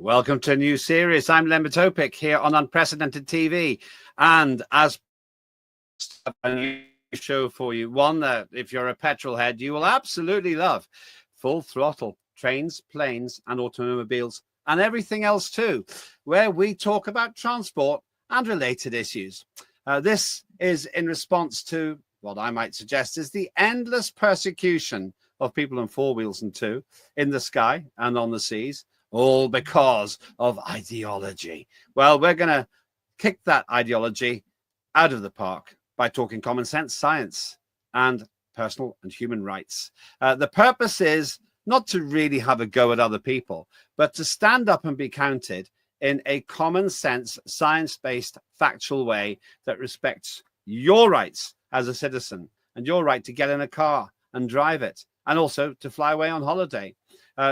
Welcome to a new series. I'm Len Topic here on Unprecedented TV. And as a new show for you, one that if you're a petrol head, you will absolutely love. Full Throttle, trains, planes and automobiles and everything else too, where we talk about transport and related issues. This is in response to what I might suggest is the endless persecution of people on four wheels and two in the sky and on the seas, all because of ideology. Well, we're going to kick that ideology out of the park by talking common sense, science, and personal and human rights. The purpose is not to really have a go at other people, but to stand up and be counted in a common sense, science-based, factual way that respects your rights as a citizen and your right to get in a car and drive it, and also to fly away on holiday.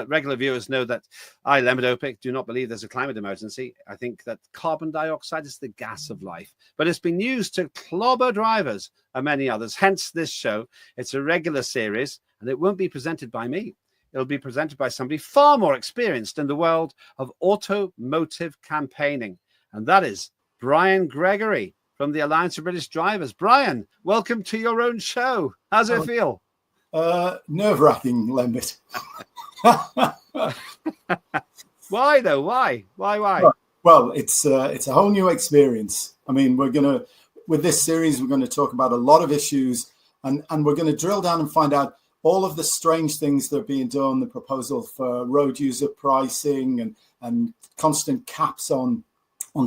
Regular viewers know that I, Len Topic, do not believe there's a climate emergency. I think that carbon dioxide is the gas of life, but it's been used to clobber drivers and many others. Hence this show. It's a regular series, and it won't be presented by me. It'll be presented by somebody far more experienced in the world of automotive campaigning, and that is Brian Gregory from the Alliance of British Drivers. Brian, welcome to your own show. How's it feel? Nerve-wracking, Lembit. Why though? Why? Well, it's a whole new experience. I mean, with this series, we're going to talk about a lot of issues, and we're going to drill down and find out all of the strange things that are being done, the proposal for road user pricing and constant caps on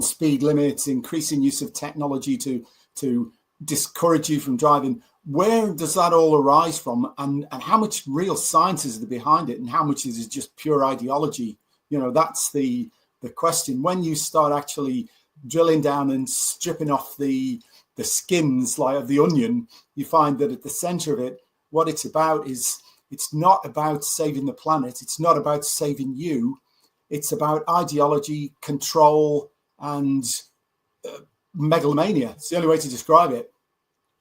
speed limits, increasing use of technology to discourage you from driving. Where does that all arise from, and how much real science is there behind it, and how much is it just pure ideology? You know, that's the question. When you start actually drilling down and stripping off the skins like of the onion, you find that at the center of it, what it's about is it's not about saving the planet. It's not about saving you. It's about ideology, control, and megalomania. It's the only way to describe it.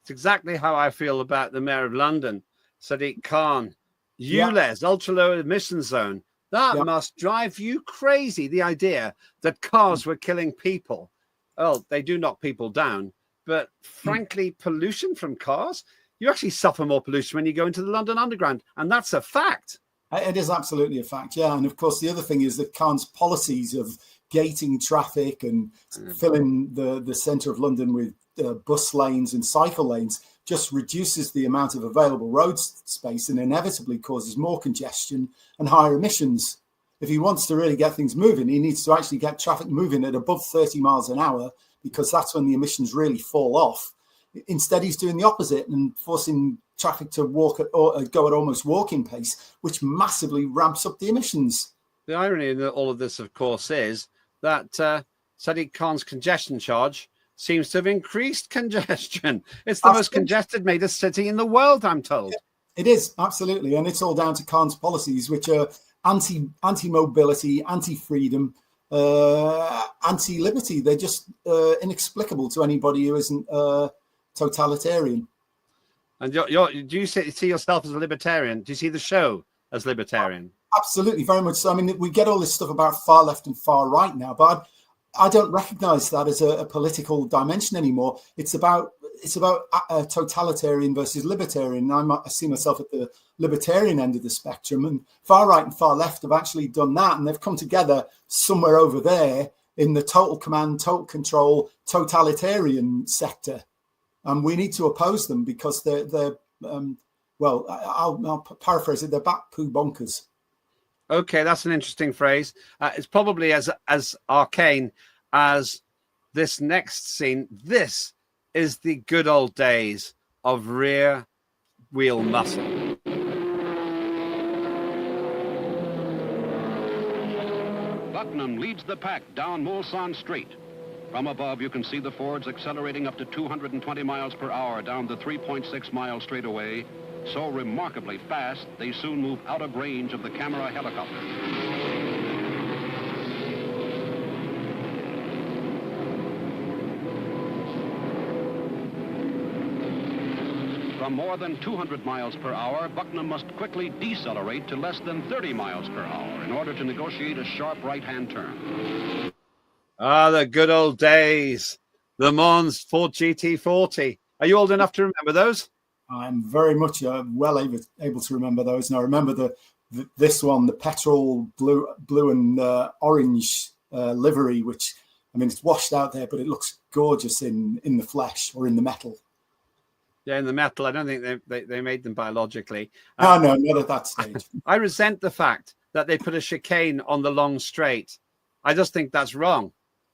It's exactly how I feel about the Mayor of London, Sadiq Khan. ULEZ, ultra low emission zone. That must drive you crazy. The idea that cars were killing people. Well, they do knock people down, but frankly, pollution from cars, you actually suffer more pollution when you go into the London Underground, and that's a fact. It is absolutely a fact, yeah. And of course, the other thing is that Khan's policies of gating traffic and filling the centre of London with bus lanes and cycle lanes just reduces the amount of available road space and inevitably causes more congestion and higher emissions. If he wants to really get things moving, he needs to actually get traffic moving at above 30 miles an hour, because that's when the emissions really fall off. Instead, he's doing the opposite and forcing traffic to go at almost walking pace, which massively ramps up the emissions. The irony in all of this, of course, is that Sadiq Khan's congestion charge seems to have increased congestion. It's the most congested major city in the world, I'm told. It is, absolutely. And it's all down to Khan's policies, which are anti-mobility, anti-freedom, anti-liberty. They're just inexplicable to anybody who isn't totalitarian. And do you see yourself as a libertarian? Do you see the show as libertarian? Absolutely, very much so. I mean, we get all this stuff about far left and far right now, but I don't recognize that as a political dimension anymore. It's about totalitarian versus libertarian. I see myself at the libertarian end of the spectrum, and far right and far left have actually done that, and they've come together somewhere over there in the total command, total control, totalitarian sector. And we need to oppose them because they're well, I'll paraphrase it, they're back poo bonkers. Okay, that's an interesting phrase. It's probably as arcane as this next scene. This is the good old days of rear wheel muscle. Bucknam leads the pack down Mulsanne Street. From above, you can see the Fords accelerating up to 220 miles per hour down the 3.6-mile straightaway. So remarkably fast, they soon move out of range of the camera helicopter. From more than 200 miles per hour, Bucknam must quickly decelerate to less than 30 miles per hour in order to negotiate a sharp right-hand turn. Ah, the good old days. Le Mans Ford GT40. Are you old enough to remember those? I'm very much able to remember those. And I remember this one, the petrol blue and orange livery, which, I mean, it's washed out there, but it looks gorgeous in the flesh or in the metal. Yeah, in the metal. I don't think they made them biologically. No, not at that stage. I resent the fact that they put a chicane on the long straight. I just think that's wrong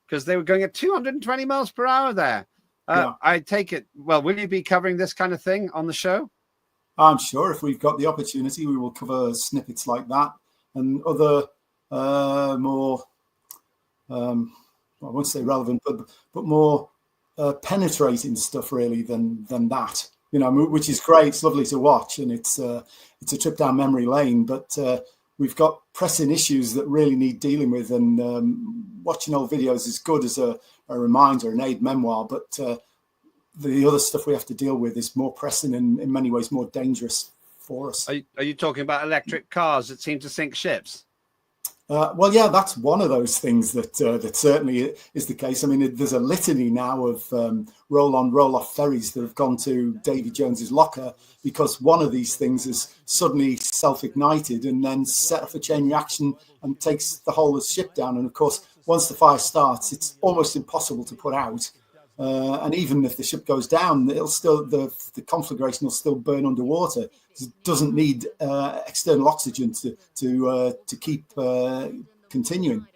because they were going at 220 miles per hour there. I take it. Well, will you be covering this kind of thing on the show? I'm sure if we've got the opportunity, we will cover snippets like that and other more, I won't say relevant, but more penetrating stuff really than that. You know, which is great. It's lovely to watch, and it's a trip down memory lane. But we've got pressing issues that really need dealing with, and watching old videos is good as a reminder, an aid memoir. But the other stuff we have to deal with is more pressing and in many ways more dangerous for us. Are you talking about electric cars that seem to sink ships? Well, yeah, that's one of those things that certainly is the case. I mean, there's a litany now of roll-on, roll-off ferries that have gone to Davy Jones's locker because one of these things is suddenly self-ignited and then set off a chain reaction and takes the whole of the ship down. And of course, once the fire starts, it's almost impossible to put out. And even if the ship goes down, it'll still the conflagration will still burn underwater. It doesn't need external oxygen to keep continuing.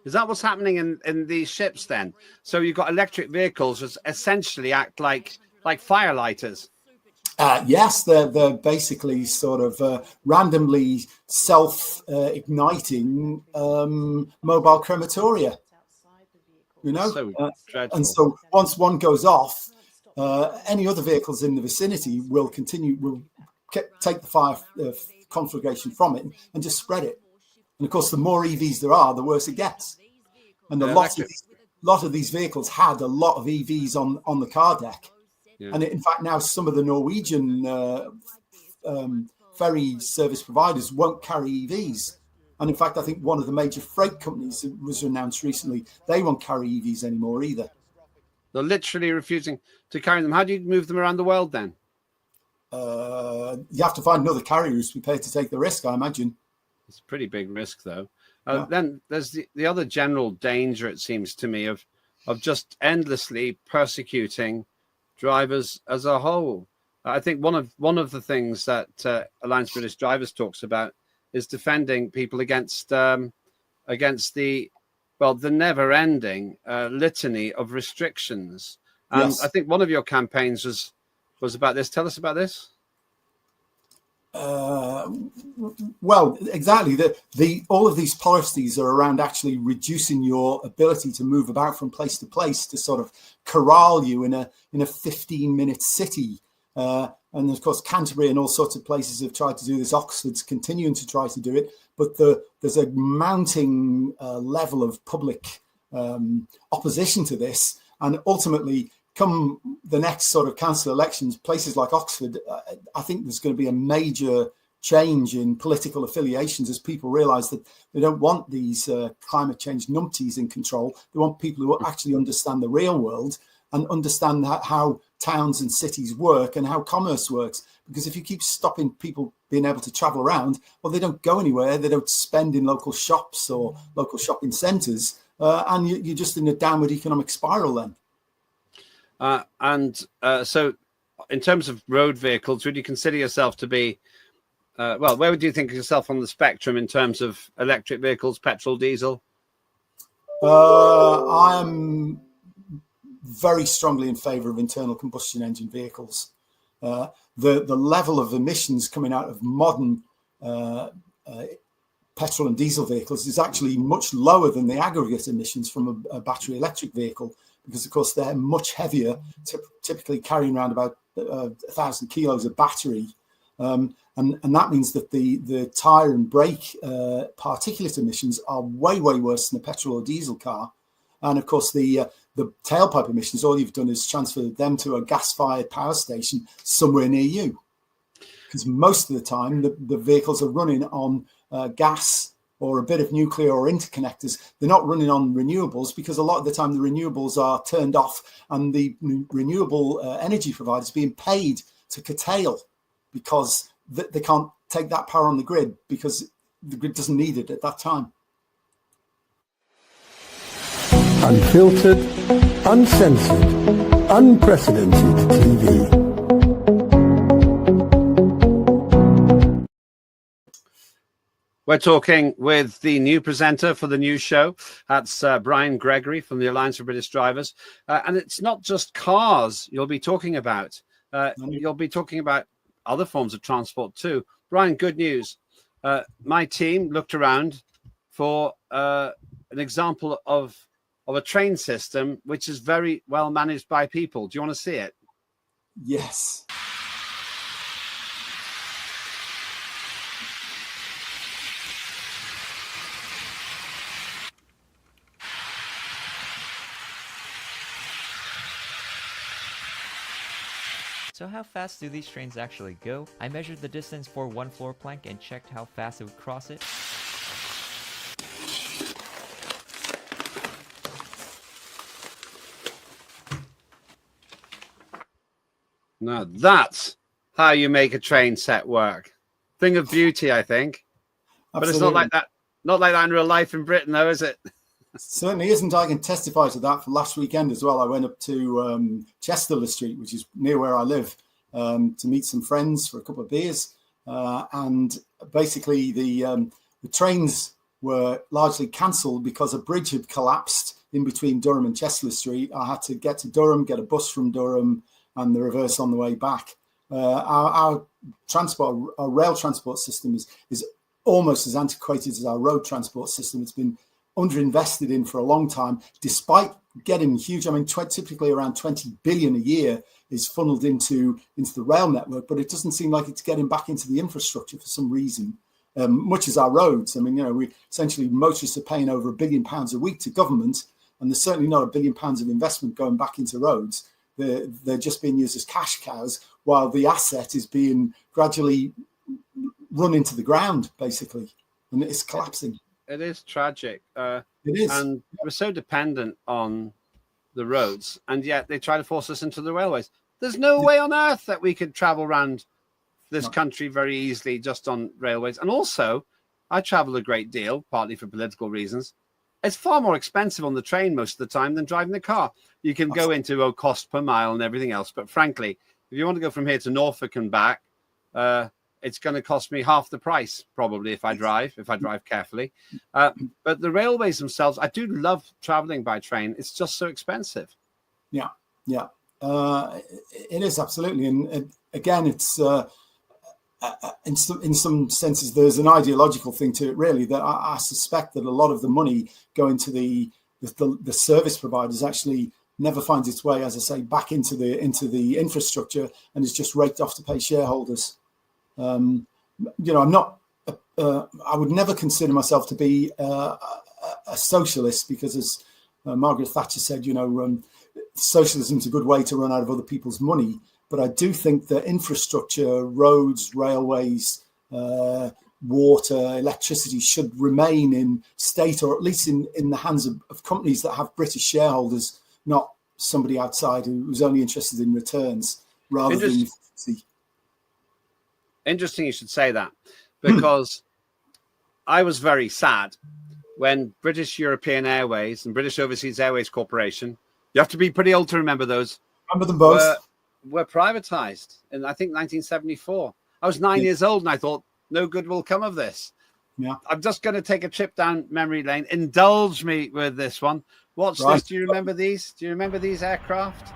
Is that what's happening in these ships then? So you've got electric vehicles that essentially act like firelighters. Yes, they're basically sort of randomly self-igniting mobile crematoria. You know, and so once one goes off, any other vehicles in the vicinity will take the fire conflagration from it and just spread it. And of course, the more EVs there are, the worse it gets. And a lot of these vehicles had a lot of EVs on the car deck. Yeah. And in fact, now some of the Norwegian ferry service providers won't carry EVs. And in fact, I think one of the major freight companies that was announced recently, they won't carry EVs anymore either. They're literally refusing to carry them. How do you move them around the world then? You have to find another carrier who's prepared to take the risk, I imagine. It's a pretty big risk, though. Then there's the other general danger, it seems to me, of just endlessly persecuting drivers as a whole. I think one of the things that Alliance British Drivers talks about is defending people against the never-ending litany of restrictions. And yes. I think one of your campaigns was about this. Tell us about this. Well, exactly. All of these policies are around actually reducing your ability to move about from place to place to sort of corral you in a 15-minute city. And of course, Canterbury and all sorts of places have tried to do this. Oxford's continuing to try to do it, but there's a mounting level of public opposition to this. And ultimately, come the next sort of council elections, places like Oxford, I think there's going to be a major change in political affiliations as people realise that they don't want these climate change numpties in control. They want people who actually understand the real world and understand how towns and cities work and how commerce works. Because if you keep stopping people being able to travel around, well, they don't go anywhere. They don't spend in local shops or local shopping centres. And you're just in a downward economic spiral then. So in terms of road vehicles, would you consider yourself to be, where would you think of yourself on the spectrum in terms of electric vehicles, petrol, diesel? I am very strongly in favour of internal combustion engine vehicles. The level of emissions coming out of modern petrol and diesel vehicles is actually much lower than the aggregate emissions from a battery electric vehicle, because of course they're much heavier, typically carrying around about 1,000 kilos of battery. And that means that the tyre and brake particulate emissions are way worse than a petrol or diesel car. And of course, the tailpipe emissions, all you've done is transfer them to a gas-fired power station somewhere near you. Because most of the time, the vehicles are running on gas or a bit of nuclear or interconnectors. They're not running on renewables, because a lot of the time the renewables are turned off and the renewable energy providers are being paid to curtail, because they can't take that power on the grid because the grid doesn't need it at that time. Unfiltered, uncensored, unprecedented TV. We're talking with the new presenter for the new show. That's Brian Gregory from the Alliance for British Drivers. And it's not just cars you'll be talking about. You'll be talking about other forms of transport too. Brian, good news. My team looked around for an example of a train system which is very well managed by people. Do you want to see it? Yes. So how fast do these trains actually go? I measured the distance for one floor plank and checked how fast it would cross it. Now that's how you make a train set work. Thing of beauty, I think. Absolutely. But it's not like that. Not like that in real life in Britain, though, is it? Certainly isn't. I can testify to that. For last weekend as well, I went up to Chesterley Street, which is near where I live, to meet some friends for a couple of beers. And basically, the trains were largely cancelled because a bridge had collapsed in between Durham and Chesterley Street. I had to get to Durham, get a bus from Durham, and the reverse on the way back. Our rail transport system is almost as antiquated as our road transport system. It's been underinvested in for a long time, despite getting huge. I mean, typically around 20 billion a year is funneled into the rail network, but it doesn't seem like it's getting back into the infrastructure for some reason. Much as our roads. I mean, we essentially, motorists are paying over £1 billion a week to government, and there's certainly not £1 billion of investment going back into roads. They're just being used as cash cows, while the asset is being gradually run into the ground, basically, and it's collapsing. It is tragic. It is. And we're so dependent on the roads, and yet they try to force us into the railways. There's no way on earth that we could travel around this country very easily just on railways. And also, I travel a great deal, partly for political reasons. It's far more expensive on the train most of the time than driving the car. You can go into cost per mile and everything else. But frankly, if you want to go from here to Norfolk and back, it's going to cost me half the price, probably, if I drive carefully. But the railways themselves, I do love traveling by train. It's just so expensive. Yeah. It is, absolutely. And again, it's in some senses, there's an ideological thing to it, really, that I suspect that a lot of the money going to the service providers actually never finds its way, as I say, back into the infrastructure, and is just raked off to pay shareholders. I'm not. I would never consider myself to be a socialist, because, as Margaret Thatcher said, socialism is a good way to run out of other people's money. But I do think that infrastructure, roads, railways, water, electricity should remain in state, or at least in the hands of companies that have British shareholders, not somebody outside who's only interested in returns rather than efficiency. Interesting you should say that, because I was very sad when British European Airways and British Overseas Airways Corporation, you have to be pretty old to remember those. Remember them both? Were privatized in, I think, 1974. I was 9 years old, and I thought, no good will come of this. Yeah. I'm just going to take a trip down memory lane. Indulge me with this one. Watch this. Do you remember these? Do you remember these aircraft?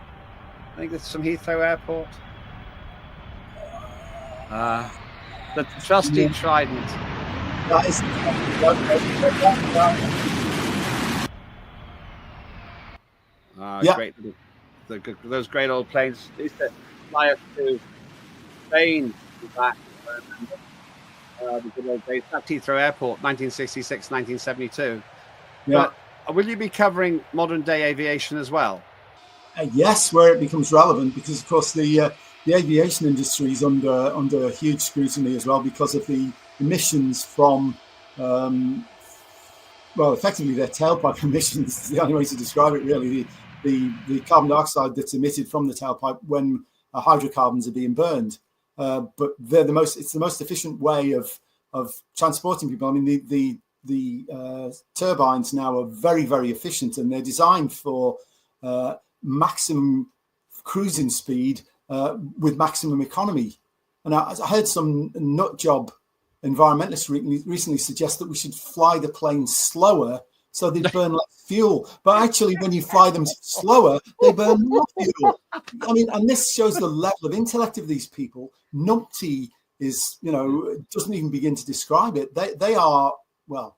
I think it's from Heathrow Airport. The trusty Trident. That is. Great. Those great old planes. They used to fly us to Spain and back. The good old days. At Heathrow Airport, 1966, 1972. Yeah. will you be covering modern day aviation as well? Yes, where it becomes relevant, because of course the aviation industry is under huge scrutiny as well because of the emissions from effectively their tailpipe emissions is the only way to describe it, really. The carbon dioxide that's emitted from the tailpipe when hydrocarbons are being burned. But it's the most efficient way of transporting people. I mean, the turbines now are very, very efficient, and they're designed for maximum cruising speed with maximum economy. And I heard some nut job environmentalists recently suggest that we should fly the planes slower so they burn less fuel. But actually, when you fly them slower, they burn more fuel. I mean, and this shows the level of intellect of these people. Numpty is, doesn't even begin to describe it. They are, well,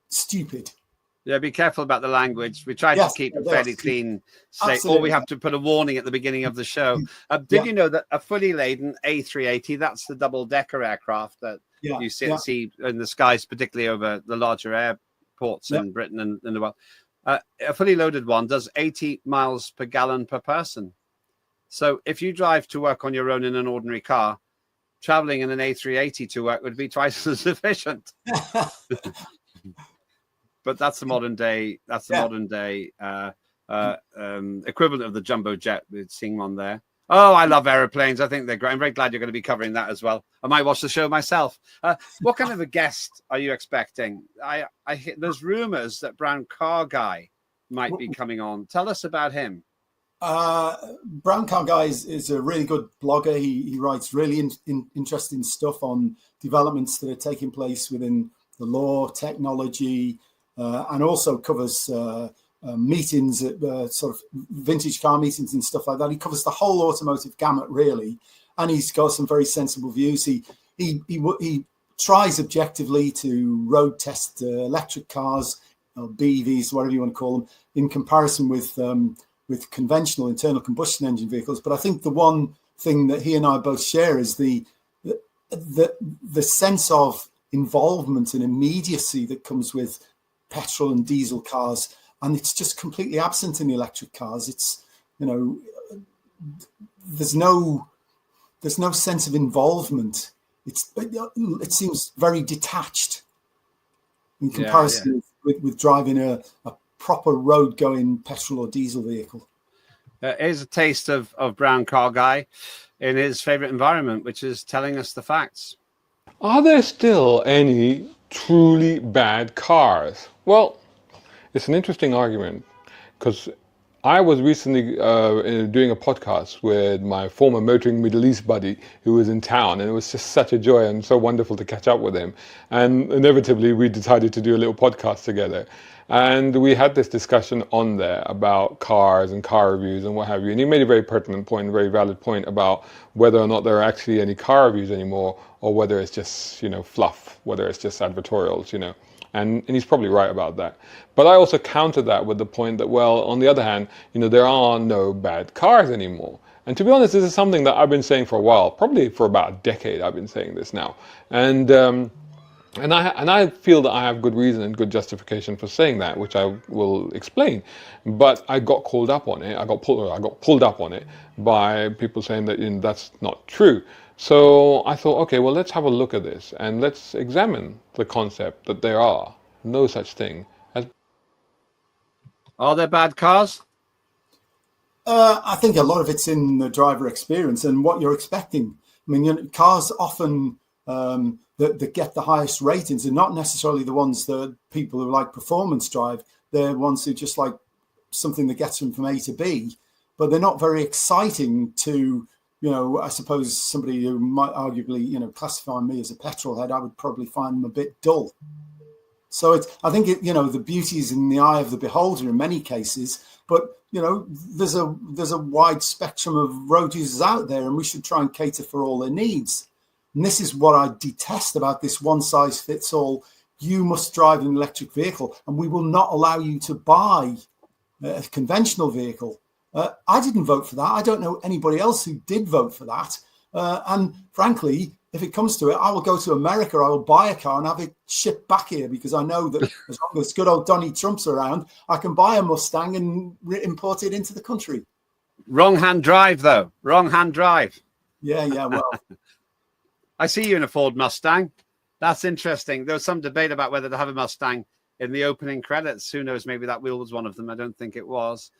stupid. Yeah, be careful about the language. We try to keep it fairly clean, or we have to put a warning at the beginning of the show. Did you know that a fully laden A380, that's the double-decker aircraft that you see in the skies, particularly over the larger airports in Britain and the world, a fully loaded one does 80 miles per gallon per person. So if you drive to work on your own in an ordinary car, traveling in an A380 to work would be twice as efficient. But that's the modern day. That's the modern day equivalent of the jumbo jet. We're seeing one there. Oh, I love aeroplanes. I think they're great. I'm very glad you're going to be covering that as well. I might watch the show myself. What kind of a guest are you expecting? There's rumors that Brown Car Guy might be coming on. Tell us about him. Brown Car Guy is a really good blogger. He writes really interesting stuff on developments that are taking place within the law, technology, and also covers meetings at sort of vintage car meetings and stuff like that. He covers the whole automotive gamut, really, and he's got some very sensible views. He tries objectively to road test electric cars, or BEVs, whatever you want to call them, in comparison with conventional internal combustion engine vehicles. But I think the one thing that he and I both share is the sense of involvement and immediacy that comes with petrol and diesel cars, and it's just completely absent in electric cars. It's there's no sense of involvement. It seems very detached in comparison with driving a proper road going petrol or diesel vehicle. Here's a taste of Brown Car Guy in his favorite environment, which is telling us the facts. Are there still any truly bad cars? Well, it's an interesting argument, because I was recently doing a podcast with my former motoring Middle East buddy who was in town, and it was just such a joy and so wonderful to catch up with him. And inevitably, we decided to do a little podcast together. And we had this discussion on there about cars and car reviews and what have you. And he made a very pertinent point, a very valid point about whether or not there are actually any car reviews anymore, or whether it's just, fluff, whether it's just advertorials, And he's probably right about that. But I also counter that with the point that, well, on the other hand, there are no bad cars anymore. And to be honest, this is something that I've been saying for a while, probably for about a decade I've been saying this now. And I feel that I have good reason and good justification for saying that, which I will explain. But I got called up on it. I got pulled up on it by people saying that that's not true. So I thought, okay, well, let's have a look at this and let's examine the concept that there are no such thing as. Are there bad cars? I think a lot of it's in the driver experience and what you're expecting. I mean, cars often that get the highest ratings are not necessarily the ones that people who like performance drive. They're ones who just like something that gets them from A to B, but they're not very exciting to, I suppose somebody who might arguably, classify me as a petrol head, I would probably find them a bit dull. So I think the beauty is in the eye of the beholder in many cases, but there's a wide spectrum of road users out there, and we should try and cater for all their needs. And this is what I detest about this one size fits all. You must drive an electric vehicle, and we will not allow you to buy a conventional vehicle. I didn't vote for that. I don't know anybody else who did vote for that. And frankly, if it comes to it, I will go to America. I will buy a car and have it shipped back here, because I know that as long as good old Donnie Trump's around, I can buy a Mustang and import it into the country. Wrong hand drive, though. Wrong hand drive. Yeah. Well, I see you in a Ford Mustang. That's interesting. There was some debate about whether to have a Mustang in the opening credits. Who knows? Maybe that wheel was one of them. I don't think it was.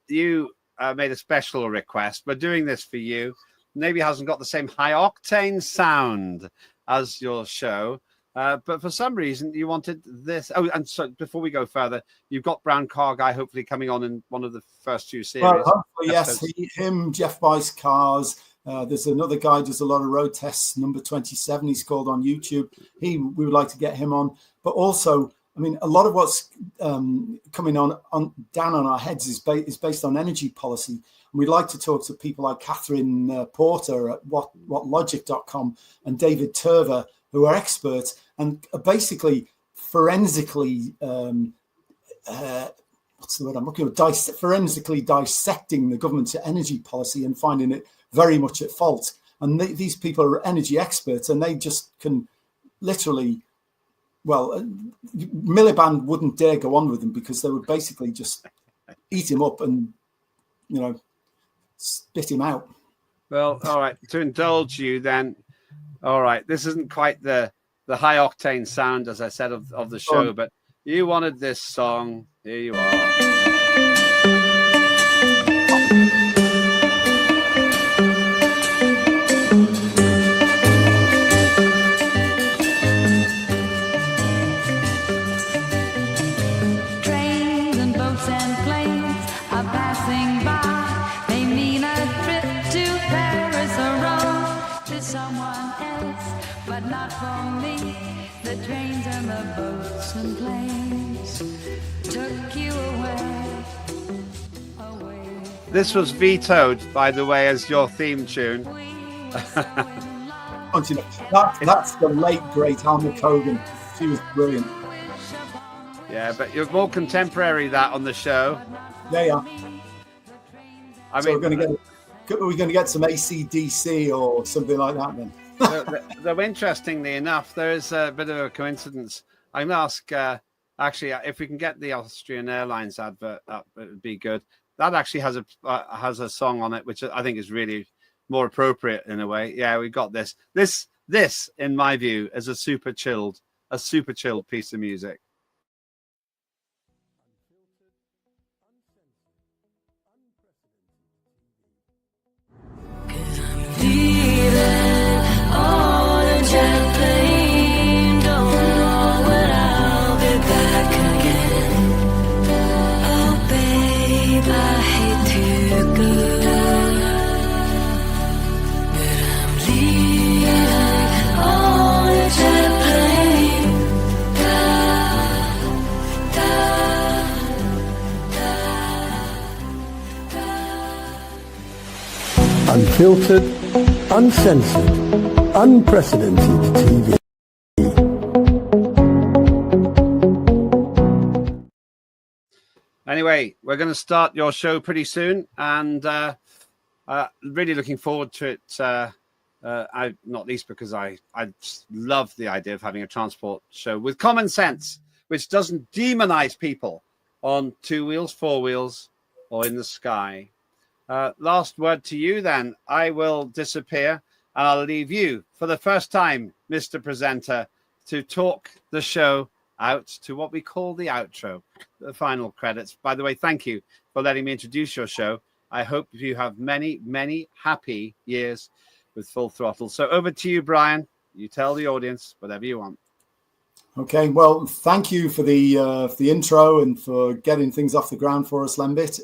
You made a special request. We're doing this for you. Maybe hasn't got the same high octane sound as your show, but for some reason you wanted this. Oh, and so before we go further, you've got Brown Car Guy hopefully coming on in one of the first few series. Well, hopefully, yes. Him, Jeff buys cars. There's another guy does a lot of road tests. Number 27, he's called on YouTube. We would like to get him on, but also, I mean, a lot of what's coming on down on our heads is based on energy policy. And we'd like to talk to people like Catherine Porter at whatlogic.com and David Turver, who are experts and are basically forensically, what's the word I'm looking for? Forensically dissecting the government's energy policy and finding it very much at fault. And these people are energy experts, and they just can literally, well, Miliband wouldn't dare go on with them, because they would basically just eat him up and, spit him out. Well, all right. To indulge you then, all right. This isn't quite the high octane sound, as I said, of the show, but you wanted this song. Here you are. This was vetoed, by the way, as your theme tune. That's the late, great Alma Cogan. She was brilliant. Yeah, but you're more contemporary that on the show. Yeah. So we're going to get some AC/DC or something like that then. Though interestingly enough, there is a bit of a coincidence. I'm going to ask, actually, if we can get the Austrian Airlines advert up, it would be good. That actually has a song on it, which I think is really more appropriate in a way. Yeah, we got this. This, in my view, is a super chilled piece of music. Unfiltered, uncensored, unprecedented TV. Anyway, we're going to start your show pretty soon, and really looking forward to it. Not least because I just love the idea of having a transport show with common sense, which doesn't demonize people on 2 wheels, 4 wheels, or in the sky. Last word to you then. I will disappear and I'll leave you for the first time, Mr. Presenter, to talk the show out to what we call the outro, the final credits. By the way, thank you for letting me introduce your show. I hope you have many, many happy years with Full Throttle. So over to you, Brian. You tell the audience whatever you want. Okay, well, thank you for the intro and for getting things off the ground for us, Lembit.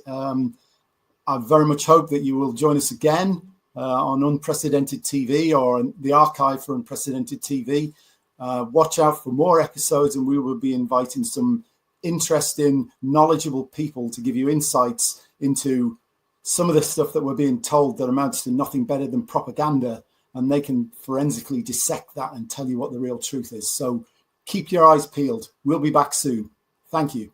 I very much hope that you will join us again on Unprecedented TV or the archive for Unprecedented TV. Watch out for more episodes, and we will be inviting some interesting, knowledgeable people to give you insights into some of the stuff that we're being told that amounts to nothing better than propaganda, and they can forensically dissect that and tell you what the real truth is. So keep your eyes peeled. We'll be back soon. Thank you.